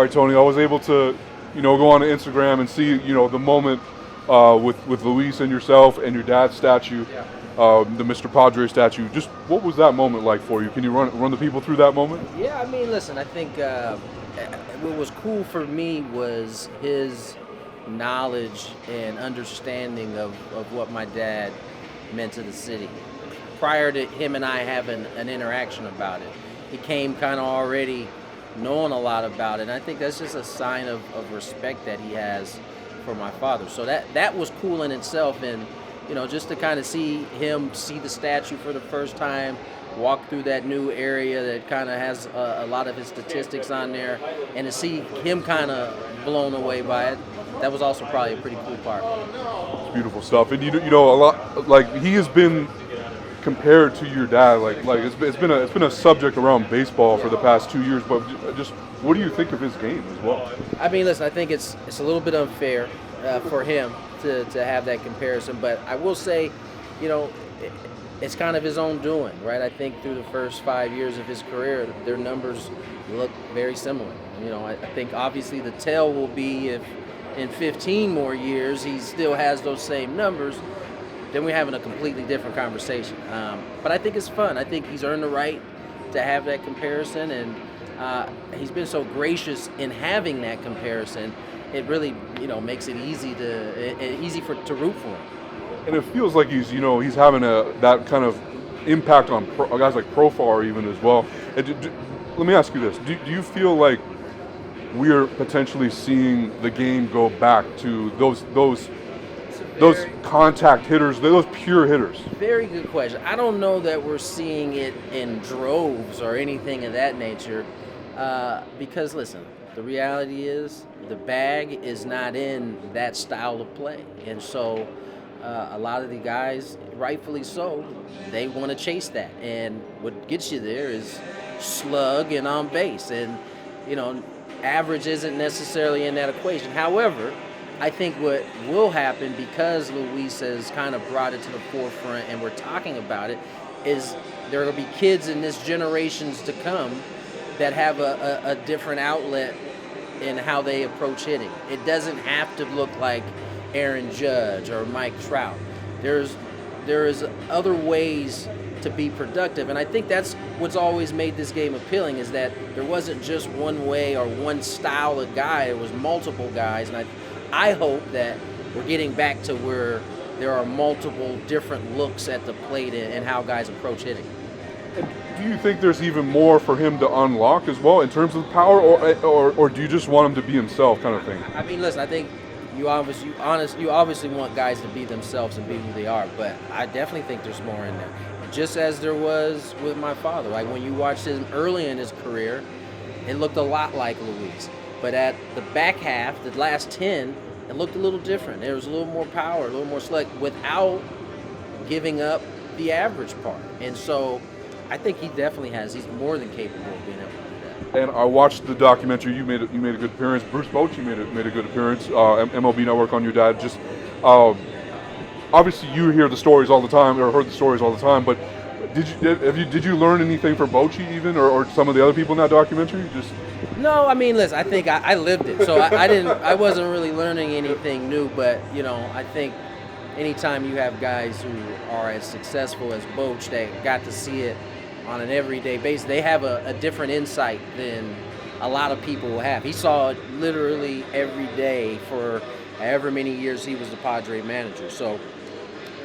All right, Tony. I was able to, go on Instagram and see, the moment with Luis and yourself and your dad's statue, the Mr. Padre statue. Just what was that moment like for you? Can you run the people through that moment? Yeah, I mean, listen, I think what was cool for me was his knowledge and understanding of what my dad meant to the city. Prior to him and I having an interaction about it, he came kind of already knowing a lot about it. And I think that's just a sign of respect that he has for my father. So that was cool in itself. And, just to kind of see him see the statue for the first time, walk through that new area that kind of has a lot of his statistics on there, and to see him kind of blown away by it, that was also probably a pretty cool part. It's beautiful stuff. And, a lot, like, he has been compared to your dad, like it's been a subject around baseball for the past 2 years. But just what do you think of his game as well? I mean, listen, I think it's a little bit unfair for him to have that comparison, but I will say, it's kind of his own doing, right? I think through the first 5 years of his career, their numbers look very similar. I think obviously the tell will be if in 15 more years he still has those same numbers, then we're having a completely different conversation. But I think it's fun. I think he's earned the right to have that comparison, and he's been so gracious in having that comparison. It really, makes it easy to root for him. And it feels like he's having that kind of impact on guys like Profar even as well. Let me ask you this: Do you feel like we're potentially seeing the game go back to those contact hitters, those pure hitters? Very good question. I don't know that we're seeing it in droves or anything of that nature, because listen, the reality is the bag is not in that style of play, and so a lot of the guys, rightfully so, they want to chase that, and what gets you there is slug and on base, and average isn't necessarily in that equation. However, I think what will happen, because Luis has kind of brought it to the forefront and we're talking about it, is there will be kids in this generations to come that have a different outlet in how they approach hitting. It doesn't have to look like Aaron Judge or Mike Trout. There is other ways to be productive, and I think that's what's always made this game appealing, is that there wasn't just one way or one style of guy. It was multiple guys, and I hope that we're getting back to where there are multiple different looks at the plate and how guys approach hitting. And do you think there's even more for him to unlock as well in terms of power, or do you just want him to be himself, kind of thing? I mean, listen, I think you obviously want guys to be themselves and be who they are, but I definitely think there's more in there. Just as there was with my father. Like when you watched him early in his career, it looked a lot like Luis. But at the back half, the last 10, it looked a little different. There was a little more power, a little more select, without giving up the average part. And so I think he's more than capable of being able to do that. And I watched the documentary. You made a good appearance. Bruce Bochy made a good appearance. MLB Network on your dad. Just obviously you hear the stories all the time, or heard the stories all the time. But did you learn anything from Bochy even, or some of the other people in that documentary? No, I mean, listen, I think I lived it, so I wasn't really learning anything new, but, I think anytime you have guys who are as successful as Boch that got to see it on an everyday basis, they have a different insight than a lot of people will have. He saw it literally every day for however many years he was the Padre manager, so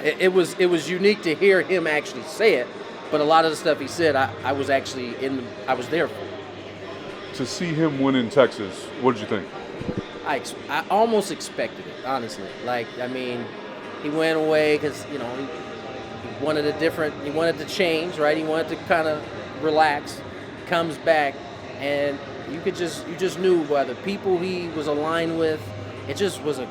it was unique to hear him actually say it, but a lot of the stuff he said, I was there for. To see him win in Texas, what did you think? I almost expected it, honestly. He went away because, he wanted he wanted to change, right? He wanted to kind of relax, comes back, and you just knew by the people he was aligned with, it just was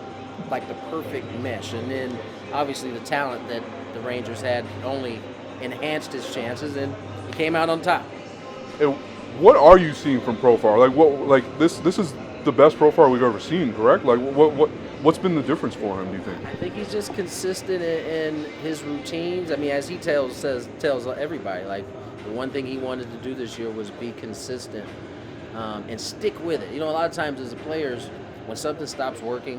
like the perfect mesh. And then, obviously, the talent that the Rangers had only enhanced his chances, and he came out on top. What are you seeing from Profar? This is the best Profar we've ever seen, correct? What's been the difference for him, do you think? I think he's just consistent in his routines. I mean, as he tells everybody, the one thing he wanted to do this year was be consistent and stick with it. You know, a lot of times as players, when something stops working,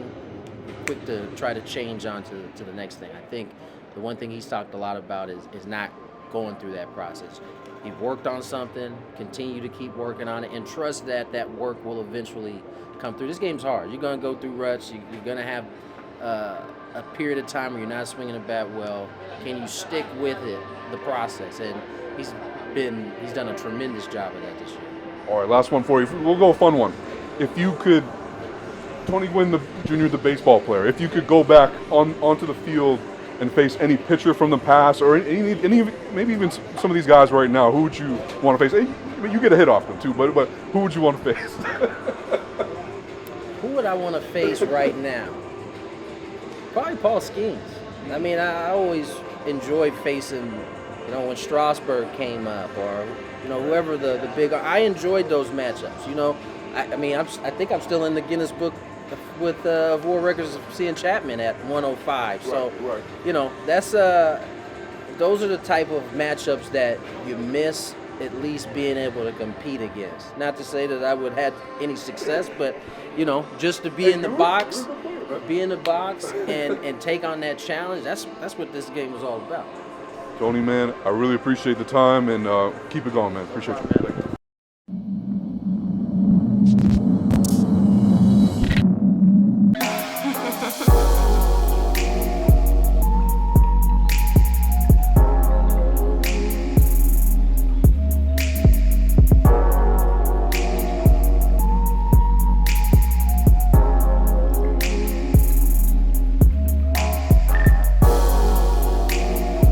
you're quick to try to change on to the next thing. I think the one thing he's talked a lot about is not going through that process. You've worked on something, continue to keep working on it, and trust that that work will eventually come through. This game's hard. You're going to go through ruts. You're going to have a period of time where you're not swinging a bat well. Can you stick with it, the process? And he's done a tremendous job of that this year. All right, last one for you. We'll go a fun one. If you could, Tony Gwynn Jr., the baseball player, if you could go back onto the field and face any pitcher from the past, or any maybe even some of these guys right now, who would you want to face? You get a hit off them too, but who would you want to face? Who would I want to face right now? Probably Paul Skeens. I mean, I always enjoyed facing, you know, when Strasburg came up, or you know, whoever the big. I enjoyed those matchups. You know, I mean, I think I'm still in the Guinness Book with world records of seeing Chapman at 105. So, right. you know, that's those are the type of matchups that you miss at least being able to compete against. Not to say that I would have any success, but you know, just to be in the box, and take on that challenge. That's what this game was all about. Tony, man, I really appreciate the time, and keep it going, man. Appreciate you.